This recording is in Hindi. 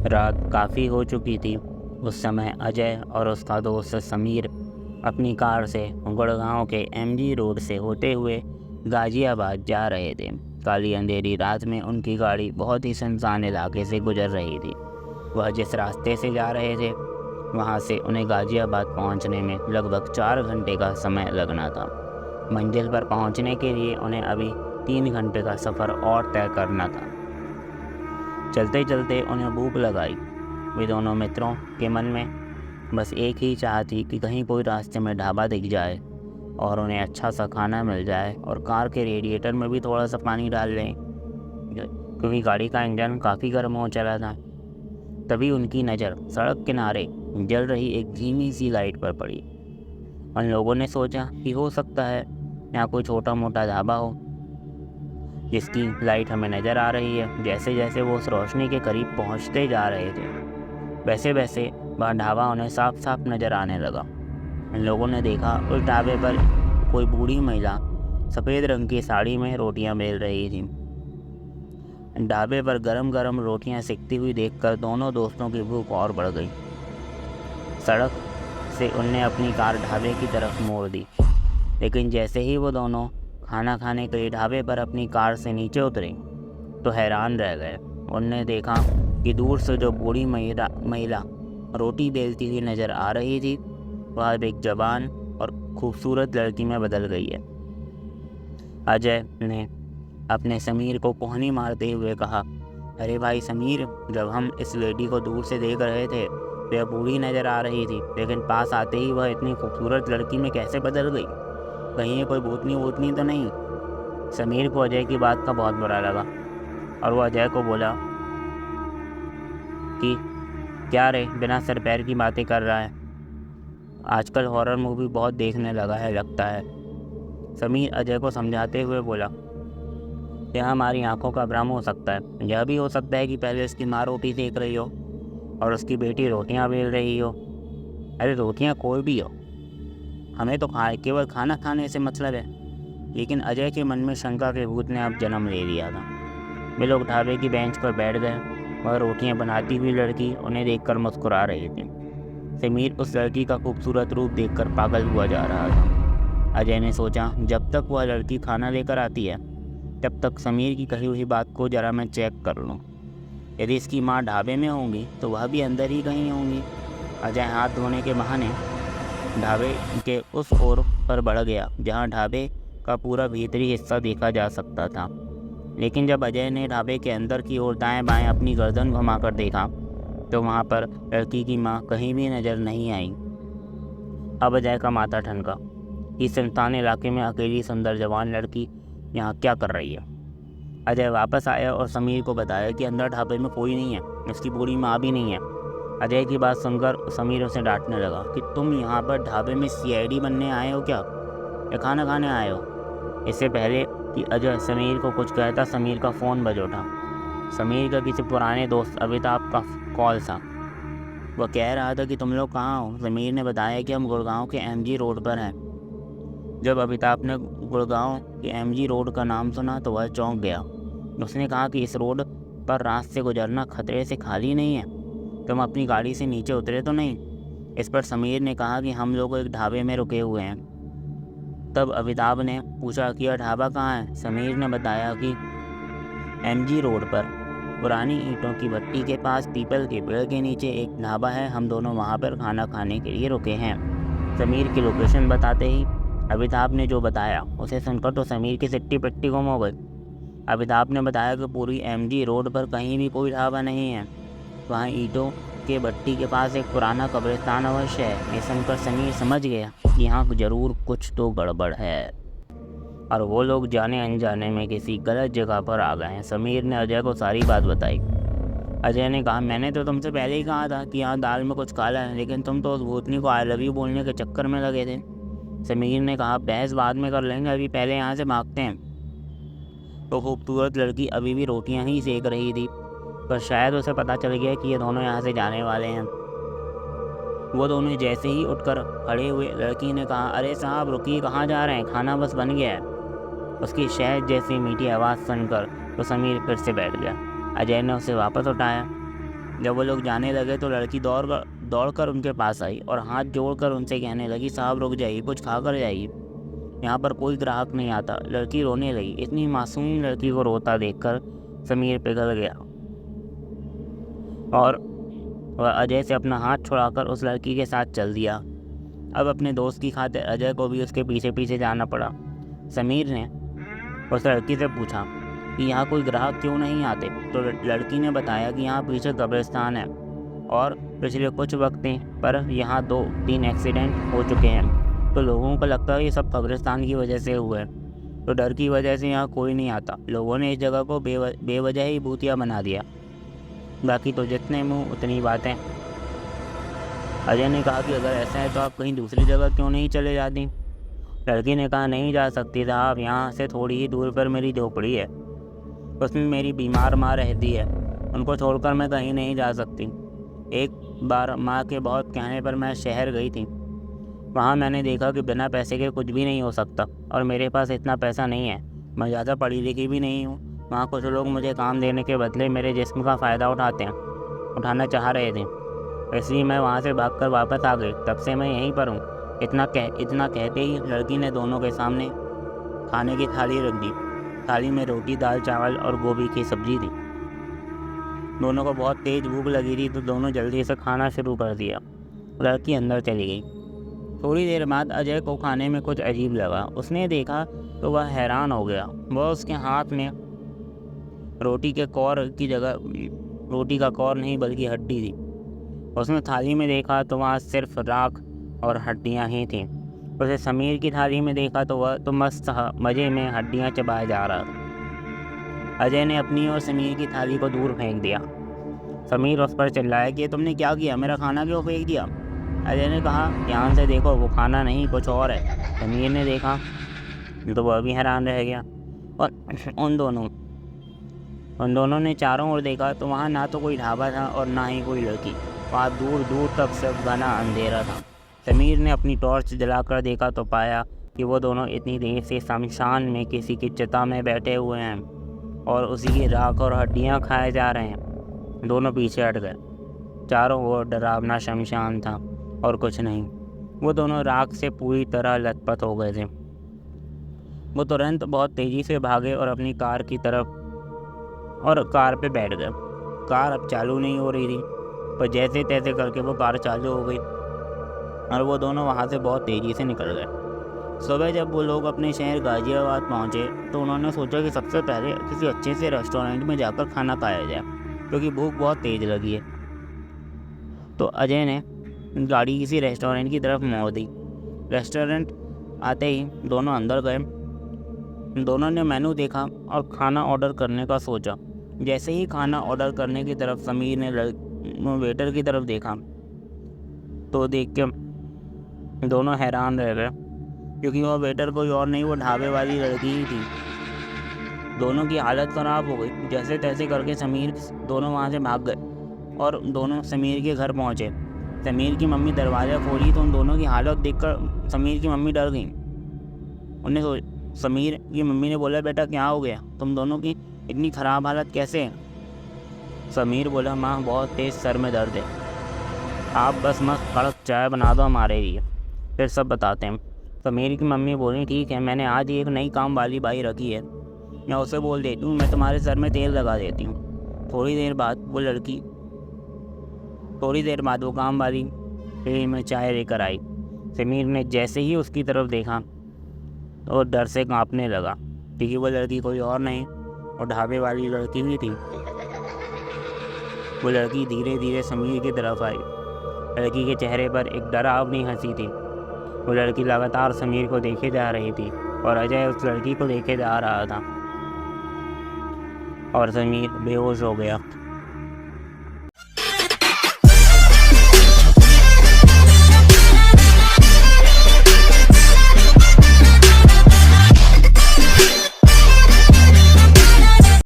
रात काफ़ी हो चुकी थी। उस समय अजय और उसका दोस्त समीर अपनी कार से गुड़गांव के एमजी रोड से होते हुए गाज़ियाबाद जा रहे थे। काली अंधेरी रात में उनकी गाड़ी बहुत ही सुनसान इलाके से गुजर रही थी। वह जिस रास्ते से जा रहे थे वहां से उन्हें गाज़ियाबाद पहुंचने में लगभग 4 घंटे का समय लगना था। मंजिल पर पहुंचने के लिए उन्हें अभी 3 घंटे का सफ़र और तय करना था। चलते चलते उन्हें भूख लगाई। वे दोनों मित्रों के मन में बस एक ही चाह थी कि कहीं कोई रास्ते में ढाबा दिख जाए और उन्हें अच्छा सा खाना मिल जाए और कार के रेडिएटर में भी थोड़ा सा पानी डाल लें, क्योंकि गाड़ी का इंजन काफ़ी गर्म हो चला था। तभी उनकी नज़र सड़क किनारे जल रही एक धीमी सी लाइट पर पड़ी। उन लोगों ने सोचा कि हो सकता है यहाँ कोई छोटा मोटा ढाबा हो जिसकी लाइट हमें नज़र आ रही है। जैसे जैसे वो उस रोशनी के करीब पहुँचते जा रहे थे वैसे वैसे वह ढाबा उन्हें साफ साफ नज़र आने लगा। इन लोगों ने देखा उस ढाबे पर कोई बूढ़ी महिला सफ़ेद रंग की साड़ी में रोटियां बेल रही थी। ढाबे पर गरम गरम रोटियां सिकती हुई देखकर दोनों दोस्तों की भूख और बढ़ गई। सड़क से उनने अपनी कार ढाबे की तरफ मोड़ दी, लेकिन जैसे ही वो दोनों खाना खाने के लिए ढाबे पर अपनी कार से नीचे उतरे तो हैरान रह गए। उनने देखा कि दूर से जो बूढ़ी महिला रोटी बेलती हुई नज़र आ रही थी वह अब एक जवान और खूबसूरत लड़की में बदल गई है। अजय ने अपने समीर को कोहनी मारते हुए कहा, अरे भाई समीर, जब हम इस लेडी को दूर से देख रहे थे तो यह बूढ़ी नज़र आ रही थी, लेकिन पास आते ही वह इतनी खूबसूरत लड़की में कैसे बदल गई? कहीं ये कोई भूतनी वूतनी तो नहीं? समीर को अजय की बात का बहुत बुरा लगा और वो अजय को बोला कि क्या रे, बिना सर पैर की बातें कर रहा है? आजकल हॉरर मूवी बहुत देखने लगा है लगता है। समीर अजय को समझाते हुए बोला, यह हमारी आंखों का भ्रम हो सकता है। यह भी हो सकता है कि पहले उसकी माँ रोटी सेक रही हो और उसकी बेटी रोटियां बेल रही हो। अरे रोटियां कोई भी हो, हमें तो केवल खाना खाने से मतलब है। लेकिन अजय के मन में शंका के भूत ने अब जन्म ले लिया था। वे लोग ढाबे की बेंच पर बैठ गए। वह रोटियां बनाती हुई लड़की उन्हें देखकर मुस्कुरा रही थी। समीर उस लड़की का खूबसूरत रूप देखकर पागल हुआ जा रहा था। अजय ने सोचा, जब तक वह लड़की खाना लेकर आती है तब तक समीर की कही हुई बात को जरा मैं चेक कर लूँ। यदि इसकी माँ ढाबे में होंगी तो वह भी अंदर ही कहीं होंगी। अजय हाथ धोने के बहाने ढाबे के उस ओर पर बढ़ गया जहाँ ढाबे का पूरा भीतरी हिस्सा देखा जा सकता था। लेकिन जब अजय ने ढाबे के अंदर की ओर दाएं बाएं अपनी गर्दन घुमाकर देखा तो वहाँ पर लड़की की माँ कहीं भी नज़र नहीं आई। अब अजय का माथा ठनका। इस सुनसान इलाके में अकेली सुंदर जवान लड़की यहाँ क्या कर रही है? अजय वापस आया और समीर को बताया कि अंदर ढाबे में कोई नहीं है, इसकी बूढ़ी माँ भी नहीं है। अजय की बात सुनकर समीर उसे डांटने लगा कि तुम यहाँ पर ढाबे में सीआईडी बनने आए हो क्या, या खाना खाने आए हो? इससे पहले कि अजय समीर को कुछ कहता, समीर का फ़ोन बज उठा। समीर का किसी पुराने दोस्त अमिताभ का कॉल था। वह कह रहा था कि तुम लोग कहाँ हो? समीर ने बताया कि हम गुड़गांव के एमजी रोड पर हैं। जब अमिताभ ने गुड़गांव के एमजी रोड का नाम सुना तो वह चौंक गया। उसने कहा कि इस रोड पर रात से गुजरना खतरे से खाली नहीं है। तुम अपनी गाड़ी से नीचे उतरे तो नहीं? इस पर समीर ने कहा कि हम लोग एक ढाबे में रुके हुए हैं। तब अमिताभ ने पूछा कि यह ढाबा कहाँ है? समीर ने बताया कि एमजी रोड पर पुरानी ईंटों की भट्टी के पास पीपल के पेड़ के नीचे एक ढाबा है। हम दोनों वहाँ पर खाना खाने के लिए रुके हैं। समीर की लोकेशन बताते ही अमिताभ ने जो बताया उसे सुनकर तो समीर की सिट्टी पिट्टी गुम हो गई। अमिताभ ने बताया कि पूरी एमजी रोड पर कहीं भी कोई ढाबा नहीं है। वहाँ ईंटों के भट्टी के पास एक पुराना कब्रिस्तान अवश्य है। ये सुनकर समीर समझ गया कि यहाँ जरूर कुछ तो गड़बड़ है और वो लोग जाने अनजाने में किसी गलत जगह पर आ गए हैं। समीर ने अजय को सारी बात बताई। अजय ने कहा, मैंने तो तुमसे पहले ही कहा था कि यहाँ दाल में कुछ काला है, लेकिन तुम तो उस भूतनी को आई लव यू बोलने के चक्कर में लगे थे। समीर ने कहा, बहस बाद में कर लेंगे, अभी पहले यहाँ से भागते हैं। तो खूबसूरत लड़की अभी भी रोटियां ही सेक रही थी, पर शायद उसे पता चल गया कि ये दोनों यहाँ से जाने वाले हैं। वो दोनों जैसे ही उठकर खड़े हुए, लड़की ने कहा, अरे साहब रुकिए, कहाँ जा रहे हैं? खाना बस बन गया है। उसकी शहद जैसी मीठी आवाज़ सुनकर तो समीर फिर से बैठ गया। अजय ने उसे वापस उठाया जब वो लोग जाने लगे तो लड़की दौड़कर उनके पास आई और हाथ जोड़कर उनसे कहने लगी, साहब रुक जाइए, कुछ खा कर जाइए, यहाँ पर कोई ग्राहक नहीं आता। लड़की रोने लगी। इतनी मासूम लड़की को रोता देखकर समीर पिघल गया और वह अजय से अपना हाथ छुड़ाकर उस लड़की के साथ चल दिया। अब अपने दोस्त की खातिर अजय को भी उसके पीछे पीछे जाना पड़ा। समीर ने उस लड़की से पूछा कि यहाँ कोई ग्राहक क्यों नहीं आते, तो लड़की ने बताया कि यहाँ पीछे कब्रिस्तान है और पिछले कुछ वक्त पर यहाँ 2-3 एक्सीडेंट हो चुके हैं, तो लोगों को लगता है ये सब कब्रिस्तान की वजह से हुए, तो डर की वजह से यहाँ कोई नहीं आता। लोगों ने इस जगह को बेवजह ही भूतिया बना दिया। बाकी तो जितने मुँह उतनी बातें। अजय ने कहा कि अगर ऐसा है तो आप कहीं दूसरी जगह क्यों नहीं चले जाती। लड़की ने कहा, नहीं जा सकती साहब, यहाँ से थोड़ी ही दूर पर मेरी झोपड़ी है, उसमें मेरी बीमार माँ रहती है, उनको छोड़कर मैं कहीं नहीं जा सकती। एक बार माँ के बहुत कहने पर मैं शहर गई थी, वहाँ मैंने देखा कि बिना पैसे के कुछ भी नहीं हो सकता और मेरे पास इतना पैसा नहीं है, मैं ज़्यादा पढ़ी लिखी भी नहीं हूँ। वहाँ कुछ लोग मुझे काम देने के बदले मेरे जिस्म का फ़ायदा उठाना चाह रहे थे, इसलिए मैं वहाँ से भागकर वापस आ गई। तब से मैं यहीं पर हूँ। इतना कहते ही लड़की ने दोनों के सामने खाने की थाली रख दी। थाली में रोटी, दाल, चावल और गोभी की सब्जी थी। दोनों को बहुत तेज़ भूख लगी थी, तो दोनों जल्दी से खाना शुरू कर दिया। लड़की अंदर चली गई। थोड़ी देर बाद अजय को खाने में कुछ अजीब लगा। उसने देखा तो वह हैरान हो गया। वह उसके हाथ में रोटी के कौर की जगह रोटी का कौर नहीं बल्कि हड्डी थी। उसने थाली में देखा तो वहाँ सिर्फ राख और हड्डियाँ ही थीं। उसे समीर की थाली में देखा तो वह तो मस्त मज़े में हड्डियाँ चबाए जा रहा था। अजय ने अपनी और समीर की थाली को दूर फेंक दिया। समीर उस पर चिल्लाया कि तुमने क्या किया, मेरा खाना क्यों फेंक दिया। अजय ने कहा, ध्यान से देखो, वो खाना नहीं कुछ और है। समीर ने देखा तो वह भी हैरान रह गया और उन दोनों ने चारों ओर देखा तो वहाँ ना तो कोई ढाबा था और ना ही कोई लड़की। वहाँ दूर दूर तक सब घना अंधेरा था। समीर ने अपनी टॉर्च जलाकर देखा तो पाया कि वो दोनों इतनी देर से शमशान में किसी की चिता में बैठे हुए हैं और उसी की राख और हड्डियाँ खाए जा रहे हैं। दोनों पीछे हट गए। चारों ओर डरावना शमशान था और कुछ नहीं। वो दोनों राख से पूरी तरह लथपथ हो गए थे। वो तुरंत बहुत तेज़ी से भागे और अपनी कार की तरफ और कार पे बैठ गए। कार अब चालू नहीं हो रही थी, पर जैसे तैसे करके वो कार चालू हो गई और वो दोनों वहाँ से बहुत तेज़ी से निकल गए। सुबह जब वो लोग अपने शहर गाज़ियाबाद पहुँचे तो उन्होंने सोचा कि सबसे पहले किसी अच्छे से रेस्टोरेंट में जाकर खाना खाया जाए, क्योंकि भूख बहुत तेज़ लगी है। तो अजय ने गाड़ी किसी रेस्टोरेंट की तरफ मोड़ दी। रेस्टोरेंट आते ही दोनों अंदर गए। दोनों ने मेनू देखा और खाना ऑर्डर करने का सोचा। जैसे ही खाना ऑर्डर करने की तरफ समीर ने वेटर की तरफ देखा तो देख के दोनों हैरान रह गए, क्योंकि वह वेटर कोई और नहीं, वो ढाबे वाली लड़की ही थी। दोनों की हालत ख़राब हो गई। जैसे तैसे करके दोनों वहाँ से भाग गए और दोनों समीर के घर पहुँचे। समीर की मम्मी दरवाज़ा खोली तो उन दोनों की हालत देखकर समीर की मम्मी डर गई। समीर की मम्मी ने बोला, बेटा क्या हो गया, तुम दोनों की इतनी ख़राब हालत कैसे है। समीर बोला, माँ बहुत तेज़ सर में दर्द है, आप बस मस्त कड़क चाय बना दो हमारे लिए, फिर सब बताते हैं। समीर की मम्मी बोली, ठीक है, मैंने आज एक नई काम वाली बाई रखी है, मैं उसे बोल देती हूँ, मैं तुम्हारे सर में तेल लगा देती हूँ। थोड़ी देर बाद वो काम वाली ट्रे में चाय लेकर आई। समीर ने जैसे ही उसकी तरफ देखा तो डर से कांपने लगा, क्योंकि वो लड़की कोई और नहीं और ढाबे वाली लड़की भी थी। वो लड़की धीरे धीरे समीर की तरफ आई। लड़की के चेहरे पर एक डरावनी हंसी थी। वो लड़की लगातार समीर को देखे जा रही थी और अजय उस लड़की को देखे जा रहा था और समीर बेहोश हो गया।